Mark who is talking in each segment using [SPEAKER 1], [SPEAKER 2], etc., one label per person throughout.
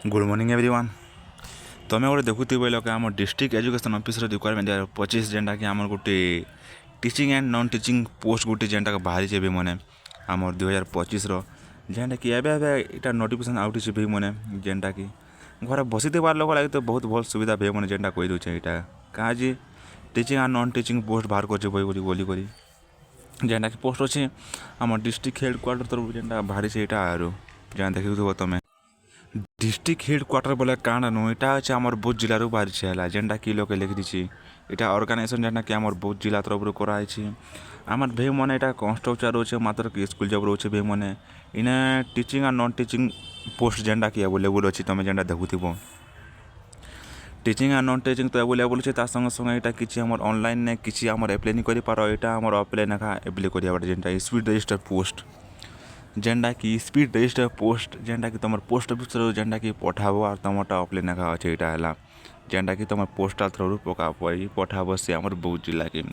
[SPEAKER 1] Good morning everyone. तुम्हें गोटे देखुव लोक आम डिस्ट्रिक्ट एजुकेशन ऑफिसर रिक्वायरमेंट 2025 जेनटा कि आम गोटे teaching and non teaching post गोटे जेनटा बाहरी भी मैंने आम 2025 जेनटा कि एवं नोटिफिकेशन आउट भी मैंने जेनटा कि घर बसी लोक लगे तो बहुत भल सुविधा भी मैंने जेनटा कही दूचे यहाँ कहाँ teaching and non teaching post बाहर कर बोली जेनटा कि पोस्ट अच्छे आम डिस्ट्रिक्ट हेडक्वार्टर तरफ जेनटा बाहरी से यहाँ आर जहाँ देखु तुम्हें डिस्ट्रिक्ट हेडक्वार्टर बोले काण नु यहाँ अच्छे आम बौद्ध जिलूर बाहरी है जेनटा कि लोग लिखी दी यहाँ ऑर्गेनाइजेशन जेनटा कि आम बौद्ध जिला तरफ कराई आम भाई मैंने यहाँ कन्स्ट्रक्चर रोचे मात्र कि स्कूल जब रोचे भाई मैंने इन्हें teaching and non teaching post जेनटा कि अवेलेबल अच्छी तुम जेनटा देखुव टीचिंग एंड नॉन टीचिंग तो अवेलेबल अच्छे संगे संगे यहाँ किसी आम ऑनलाइन ने किसी आम एप्लाई नहीं कर पार यहाँ आम अप्लाई ना एप्लाई कर जेनटा स्पीड रजिस्टर पोस्ट जेनटा कि स्पीड रजिस्टर पोस्ट जेनटा कि तुम पोस्ट ऑफिस जेनटा कि पठाब और तुमटा अप्लाई ना अच्छे यहाँ है जेनटा कि तुम पोस्टाल थ्रू पका पठाब से आम बौद्ध जिला कि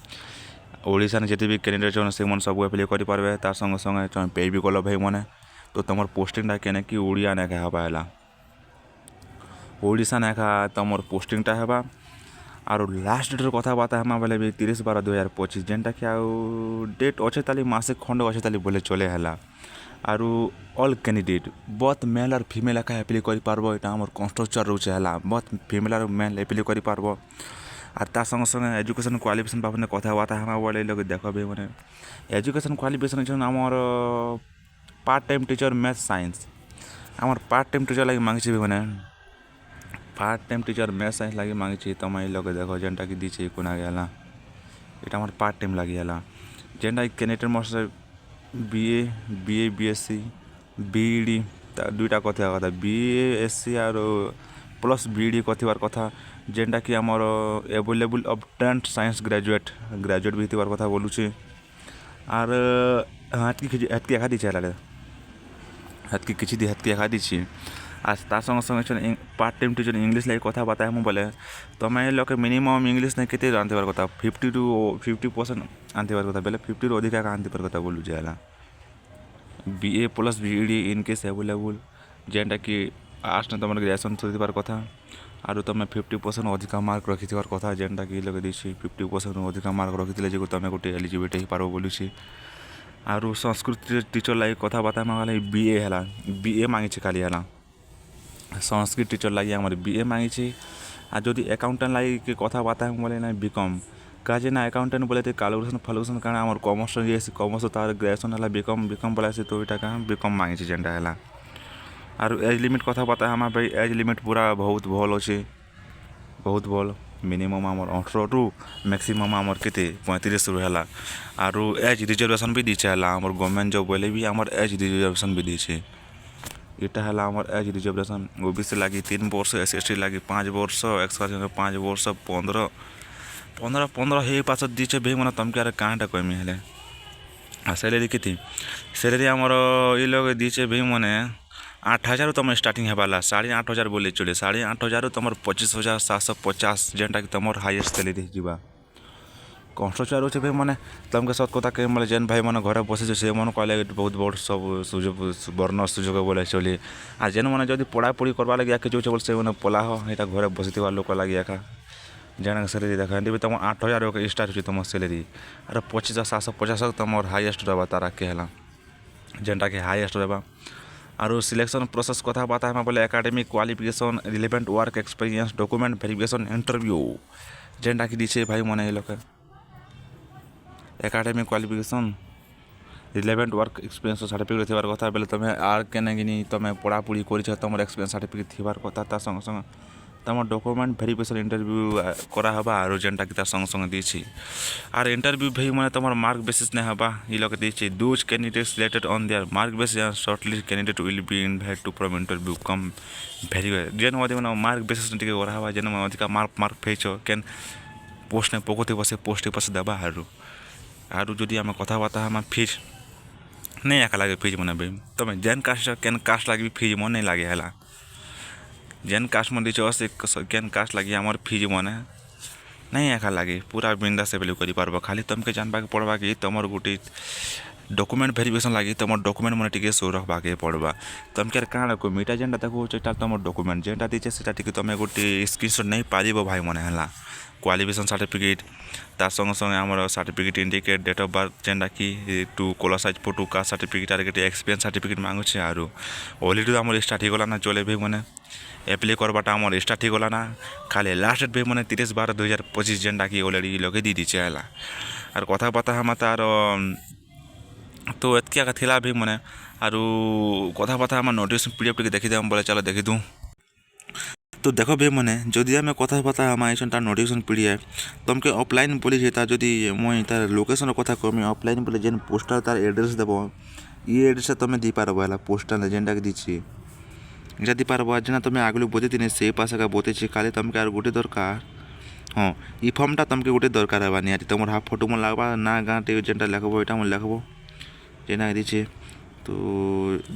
[SPEAKER 1] ओडिशा ने जिते भी कैंडिडेट से सब एप्लाई कर पारे तार संगे संगे तुम पे भी कल भाई मैंने तो तुम पोस्टिंगटा केने कि ओडिया नेखा हवा है ओडिशा नेखा तुम पोस्टिंगटा है और लास्ट डेट कथबार्ता है बोले भी 30/12/2025 जेनटा कि डेट अच्छे ताली मासे खंड अच्छे ताली बोले चले है और ऑल कैंडिडेट बहुत मेल और फीमेल एका एप्लाई कर पार्बो यहाँ आम कन्स्ट्रक्चर रोचे है बहुत फीमेल और मेल एप्लाई कर पार्बो और ता संगे संगे एजुकेशन क्वालिफिकेशन बाबद कथबार्ता है बोले लोग देख भी मैंने एजुकेशन क्वालिफिकेशन आमर part time teacher math science आम पार्ट टाइम टीचर लगे मांगी भी मैंने part time teacher math science लगे मांगी तुम ये लोग देख जेनटा कि दीचे कोना गला यहाँ आम पार्ट टाइम लगे है जेनटा candidate must BA BSc BEd दुईटा कथा बीएससी और प्लस बीईडी कथार कथा जेनटा कि आमर available of 10th science graduate भी थोड़ा कथा बोलूँ और हाथकी एखा दी हाथकी किसी हाथकी एखा दी आज तार संगे संगे पार्ट टाइम टीचर इंग्लिश लगे कथा बताए मुझे बोले तुम ये लोग मिनिमम इंग्लिश नहीं के आनते कथा 50 to 50% आनते कथा बोले 50 रू अधिक आनते कथा बोलू है BA plus BEd in case available जेनटा कि आर्ट्स ने तुम ग्रेजुएशन थोड़ी कथा और तुम 50% अधिक मार्क रखी कथा जेनटा कि लोग दी 50% अधिक मार्क रखी जो तुम गोटे एलिजिबिलिटी हो पार बोलूँ और संस्कृत टीचर लगे कथा बाता मांगे बीए है बीए मांगी खाली है संस्कृत टीचर लगे आम बीए मांगी आदि एकाउंटेंट लगे कथा बाता बोले ना बीकम कहे ना एकाउंटेंट बोले कैलकुलेशन फालकुलेशन कारण आम कमर्स कमर्स तार ग्रेजुएशन है बीकम बोला तो यहाँ क्या बीकम मांगी जेनटा है और एज लिमिट कथा बाता है भाई एज लिमिट पूरा बहुत भल अच्छे बहुत भल मिनिमम आम 18 रू मैक्सिमम आम के 35 रू है और एज रिजर्वेशन भी दीचे है आम गवर्नमेंट जॉब बोले भी आम एज रिजर्वेशन भी दीचे यहाँ है आम एज रिजर्वेशन ओबीसी लगे 3 वर्ष एससी लगे 5 वर्ष एक्स 5 वर्ष 15 हे पास दीचे भाई मैंने तुमके कहाँटा कमी है सैलरी कितनी सैलरी आमर ये लोग दीचे भाई मैंने 8,000 तुम स्टार्टिंग है 8,500 बोले चले 8,500 तुम 25,750 जेनटा कि तुम हाईएस्ट सैलरी जावा कन्स्ट्रक्चर अच्छे भाई मैंने तुमके सत कथा कह मतलब जेन भाई मैंने घर बसे से मन कहले बहुत बड़ सब सुजोग वर्ण सुजोग बोले चली आ जेन मैंने जब पढ़ापढ़ी करवा लगे आके जो से मैंने पला यहाँ घर बसी लोक लगे एका जेन सैलरी देखा तुम 8,000 स्टार्ट हो तुम सैलरी और 25,750 तुम हाईएस्ट रहा तारा के है जेनटा कि हाईएस्ट रहा और सिलेक्शन प्रोसेस कथा बाता है बोले academic qualification relevant work experience document verification interview जेनटा कि दीचे भाई मैंने ये लोग academic qualification relevant work experience certificate थी कथा बोले तुम आर के तुम पढ़ापढ़ी कर तुम एक्सपीरियंस सर्टिफिकेट थी कथा तार संगे संगे तुम डॉक्यूमेंट वेरिफिकेशन इंटरव्यू करावा और जेनटा कि संगे संगे दी और इंटरव्यू भाई मैंने तुम मार्क बेसिस नहीं हवा ये लोग the those candidate selected on their mark basis shortlist candidate will be invited to from interview come verify जेन मैंने मार्क बेसिस करावा जेन अधिक मार्क फेच कैन पोस्ट नहीं पकते बसे पोस्ट पास देवा और जदि आम कथा बाता है फीस नहीं एका लगे फीस मैंने भाई तुम जेन कास्ट कैन कास्ट लगे फीस मन नहीं लगे है जेन कास्ट में दीचे से कैन कास्ट लगे आम फीस मैंने नहीं एका लगे पूरा बिंदा से एप्लाई कर पार्ब खाली तुमके जानवा पड़वा कि तुम गोटे डॉक्यूमेंट वेरिफिकेशन लगी तुम डॉक्यूमेंट मैंने टी शो रखवाके पड़वा तुमके काण कमी इटा जेनटा देखो तुम डॉक्यूमेंट जेनटा दीचे से तुम गोटे स्क्रीनशॉट नहीं पार भाई मैंने है क्वालिफिकेशन सर्टिफिकेट तार संगे संगे आम certificate indicate date of birth जेनटा कि टू कलर साइज फोटो का सर्टिफिकेट आर गोटे एक्सपीरियंस सर्टिफिकेट मांगुचे आरो ऑलरेडी आम स्टार्ट होगला ना चले भाई मैंने एप्लाई करवाटा आम स्टार्ट होगला ना खाली लास्ट डेट भाई मैंने 30/12/2025 जेनटा कि ऑलरेडी लगे दी दीचे है आर कथबार्ता हम तार तो एतकिया का थिला भी मैंने आरु कथबार्ता हम नोटिस पीडीएफ टी देखी देम बोले चलो देखी दूँ तो देख भाई मैंने जदि आम कथबार्ता हम आई तार नोटिफिकेशन पीडीएफ तुमके ऑफलाइन बोली तार जदि मुई तार लोकेशन कथा कहमी ऑफलाइन बोले जेन पोस्टाल तार एड्रेस देव ये एड्रेस तुम दी पारब है पोस्टाल जेनटा दीची এটা দি পারবো যেন তুমি আগুলো বতে দিনে সেই পাশে বতেছি খালি তোমাকে আর গোটে দরকার हाँ ই ফর্মটা তোমাকে গোটে দরকার হবা নিহাতি তোমার হাফ ফটো মো লাগবা না গাঁটে যেটা লেখবো এটা মো লেখবো যেটা দিছে তো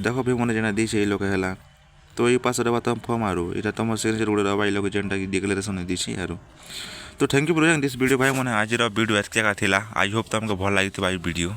[SPEAKER 1] দেখো ভাই মনে যেটা দিছে এই লোকে হেলা তো এই পাশে দেবা তুমি ফর্ম আরো এটা তোমার সিগনেচার গোটে দেবা এই লোক যেটা কি ডিক্লারেশন দিছি আরো তো thank you for watching this video भाई मैंने आज वीडियो एतका थिला आई होप तुमको भल लगी भाई वीडियो।